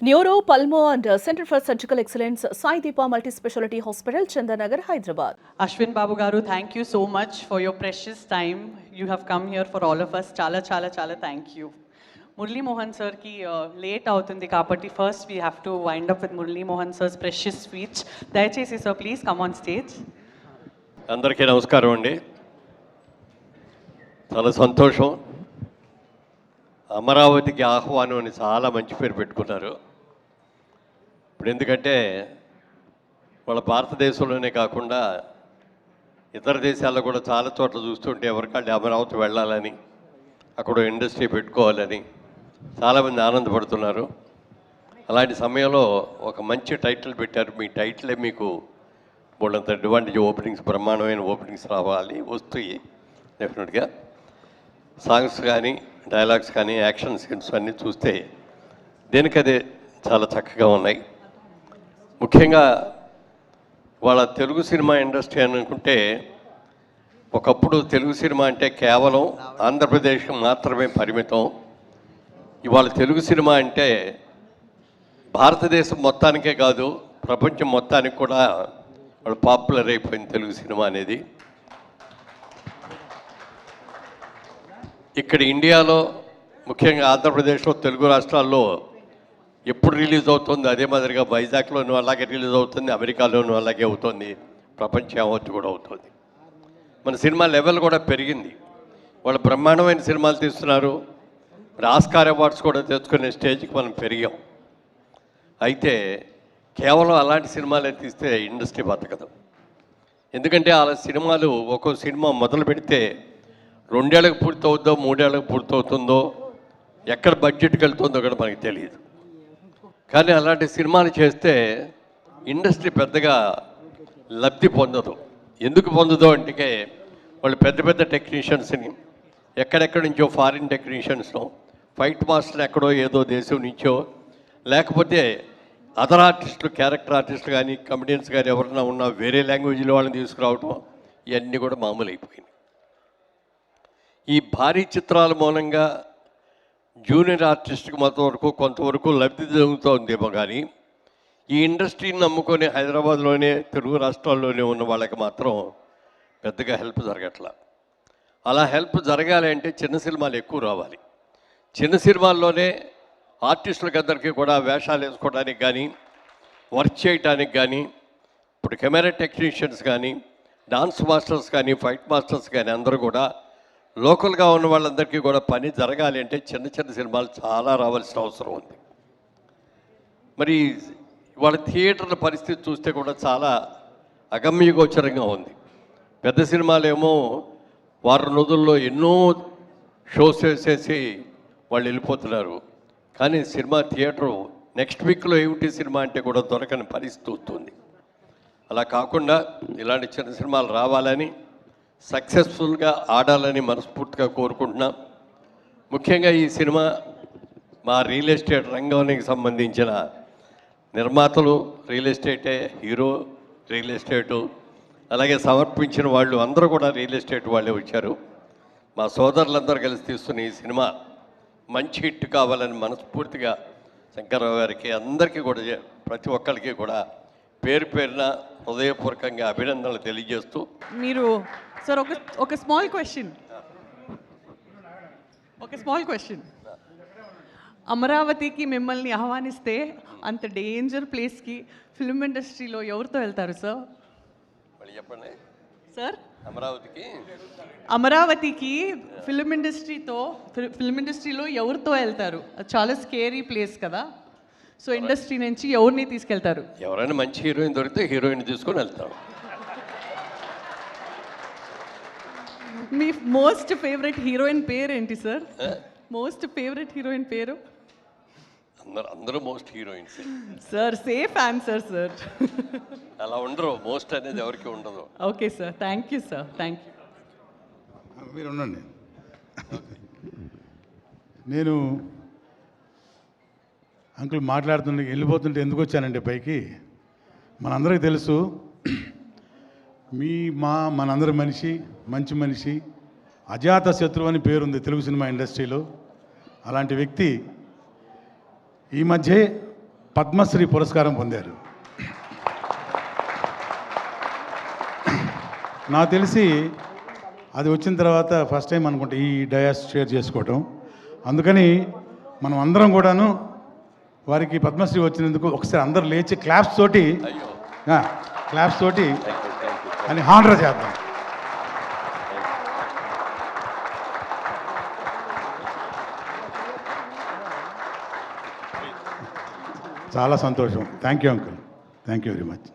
Neuro, Pulmo and Center for Surgical Excellence, Sai Deepa Multi-Speciality Hospital, Chandanagar, Hyderabad. Ashwin Babu Garu, thank you so much for your precious time. You have come here for all of us. Chala, thank you. Murli Mohan sir ki late avutundi kabatti first we have to wind up with Murli Mohan sir's precious speech. Dayachesi sir, please come on stage. అందరికీ నమస్కారం అండి. చాలా సంతోషం. అమరావతికి ఆహ్వానం అని చాలా మంచి పేరు పెట్టుకున్నారు. ఇప్పుడు ఎందుకంటే వాళ్ళ భారతదేశంలోనే కాకుండా ఇతర దేశాల్లో కూడా చాలా చోట్ల చూస్తుంటే ఎవరికాళ్ళు అమరావతి వెళ్ళాలని, అక్కడ ఇండస్ట్రీ పెట్టుకోవాలని చాలామంది ఆనందపడుతున్నారు. అలాంటి సమయంలో ఒక మంచి టైటిల్ పెట్టారు. మీ టైటిలే మీకు వాళ్ళంత అడ్వాంటేజ్ ఓపెనింగ్స్, బ్రహ్మాండమైన ఓపెనింగ్స్ రావాలి, వస్తాయి డెఫినెట్గా. సాంగ్స్ కానీ, డైలాగ్స్ కానీ, యాక్షన్ సీన్స్ అన్నీ చూస్తే దేనికదే చాలా చక్కగా ఉన్నాయి. ముఖ్యంగా వాళ్ళ తెలుగు సినిమా ఇండస్ట్రీ అని అనుకుంటే, ఒకప్పుడు తెలుగు సినిమా అంటే కేవలం ఆంధ్రప్రదేశ్ మాత్రమే పరిమితం. ఇవాళ తెలుగు సినిమా అంటే భారతదేశం మొత్తానికే కాదు, ప్రపంచం మొత్తానికి కూడా వాళ్ళు పాపులర్ అయిపోయింది తెలుగు సినిమా అనేది. ఇక్కడ ఇండియాలో ముఖ్యంగా ఆంధ్రప్రదేశ్లో, తెలుగు రాష్ట్రాల్లో ఎప్పుడు రిలీజ్ అవుతుంది, అదే మాదిరిగా వైజాగ్లోనూ అలాగే రిలీజ్ అవుతుంది, అమెరికాలోనూ అలాగే అవుతుంది, ప్రపంచం యావత్తు కూడా అవుతుంది. మన సినిమా లెవెల్ కూడా పెరిగింది. వాళ్ళు బ్రహ్మాండమైన సినిమాలు తీస్తున్నారు. ఆస్కార్ అవార్డ్స్ కూడా తెచ్చుకునే స్టేజ్కి మనం పెరిగాం. అయితే కేవలం అలాంటి సినిమాలే తీస్తే ఇండస్ట్రీ బతకదు. ఎందుకంటే అలా సినిమాలు, ఒక్కో సినిమా మొదలు పెడితే 2 ఏళ్ళకి పూర్తవుతుందో 3 ఏళ్ళకి పూర్తవుతుందో, ఎక్కడ బడ్జెట్కి వెళ్తుందో కూడా మనకి తెలియదు. కానీ అలాంటి సినిమాలు చేస్తే ఇండస్ట్రీ పెద్దగా లబ్ధి పొందదు. ఎందుకు పొందదు అంటే, వాళ్ళు పెద్ద పెద్ద టెక్నీషియన్స్ని ఎక్కడెక్కడి నుంచో, ఫారిన్ టెక్నీషియన్స్ను, ఫైట్ మాస్టర్ ఎక్కడో ఏదో దేశం నుంచో, లేకపోతే అదర్ ఆర్టిస్టులు, క్యారెక్టర్ ఆర్టిస్టులు కానీ, కమెడియన్స్ కానీ ఎవరైనా ఉన్నా వేరే లాంగ్వేజ్లో వాళ్ళని తీసుకురావటం, ఇవన్నీ కూడా మామూలు అయిపోయినాయి. ఈ భారీ చిత్రాల మూలంగా జూనియర్ ఆర్టిస్ట్కి వరకు కొంతవరకు లబ్ధి జరుగుతుందేమో, కానీ ఈ ఇండస్ట్రీని నమ్ముకొని హైదరాబాద్లోనే, తెలుగు రాష్ట్రాల్లోనే ఉన్న వాళ్ళకి మాత్రం పెద్దగా హెల్ప్ జరగట్లా. అలా హెల్ప్ జరగాలి అంటే చిన్న సినిమాలు ఎక్కువ రావాలి. చిన్న సినిమాల్లోనే ఆర్టిస్టులకి అందరికీ కూడా వేషాలు వేసుకోవడానికి కానీ, వర్క్ చేయడానికి కానీ, ఇప్పుడు కెమెరా టెక్నీషియన్స్ కానీ, డాన్స్ మాస్టర్స్ కానీ, ఫైట్ మాస్టర్స్ కానీ అందరూ కూడా లోకల్గా ఉన్న వాళ్ళందరికీ కూడా పని జరగాలి అంటే చిన్న చిన్న సినిమాలు చాలా రావాల్సిన అవసరం ఉంది. మరి వాళ్ళ థియేటర్ల పరిస్థితి చూస్తే కూడా చాలా అగమ్యగోచరంగా ఉంది. పెద్ద సినిమాలేమో వారం రోజుల్లో ఎన్నో షోస్ వేసేసి వాళ్ళు వెళ్ళిపోతున్నారు. కానీ సినిమా థియేటరు నెక్స్ట్ వీక్లో ఏమిటి సినిమా అంటే కూడా దొరకని పరిస్థితి వస్తుంది. అలా కాకుండా ఇలాంటి చిన్న సినిమాలు రావాలని, సక్సెస్ఫుల్గా ఆడాలని మనస్ఫూర్తిగా కోరుకుంటున్నాం. ముఖ్యంగా ఈ సినిమా మా రియల్ ఎస్టేట్ రంగానికి సంబంధించిన నిర్మాతలు రియల్ ఎస్టేటే, హీరో రియల్ ఎస్టేటు, అలాగే సమర్పించిన వాళ్ళు అందరూ కూడా రియల్ ఎస్టేట్ వాళ్ళే వచ్చారు. మా సోదరులందరూ కలిసి తీస్తున్న ఈ సినిమా మంచి హిట్ కావాలని మనస్ఫూర్తిగా శంకర్రావు గారికి, అందరికీ కూడా, ప్రతి ఒక్కరికి కూడా పేరు పేరున హృదయపూర్వకంగా అభినందనలు తెలియజేస్తూ, మీరు సార్ ఒక స్మాల్ క్వశ్చన్, అమరావతికి మిమ్మల్ని ఆహ్వానిస్తే అంత డేంజర్ ప్లేస్కి ఫిల్మ్ ఇండస్ట్రీలో ఎవరితో వెళ్తారు సార్? చెప్పండి సార్. అమరావతికి ఫిల్మ్ ఇండస్ట్రీలో ఎవరితో వెళ్తారు? చాలా స్కేరీ ప్లేస్ కదా. సో ఇండస్ట్రీ నుంచి ఎవరిని తీసుకెళ్తారు? ఎవరైనా మంచి హీరోయిన్ దొరికితే హీరోయిన్ తీసుకొని వెళ్తాం. మీ మోస్ట్ ఫేవరెట్ హీరోయిన్ పేరు ఏంటి సార్? మోస్ట్ ఫేవరెట్ హీరోయిన్ పేరు? అందరూ most heroines sir. Safe answer sir. అలా ఉండరు, మోస్ట్ అనేది ఎవరికి ఉండదు. Okay sir, thank you sir, thank you. మీరు ఉండండి. నేను అంకుల్ మాట్లాడుతుంటే వెళ్ళిపోతుంటే ఎందుకు వచ్చానంటే పైకి, మనందరికీ తెలుసు మనందరి మనిషి, మంచి మనిషి, అజాత శత్రువు అని పేరుంది తెలుగు సినిమా ఇండస్ట్రీలో. అలాంటి వ్యక్తి ఈ మధ్యే పద్మశ్రీ పురస్కారం పొందారు. నాకు తెలిసి అది వచ్చిన తర్వాత ఫస్ట్ టైం అనుకుంటా ఈ డయాస్ షేర్ చేసుకోవటం. అందుకని మనం అందరం కూడాను వారికి పద్మశ్రీ వచ్చినందుకు ఒకసారి అందరూ లేచి క్లాప్స్ తోటి అని హానర్ చేద్దాం. చాలా సంతోషం. Thank you uncle. Thank you very much.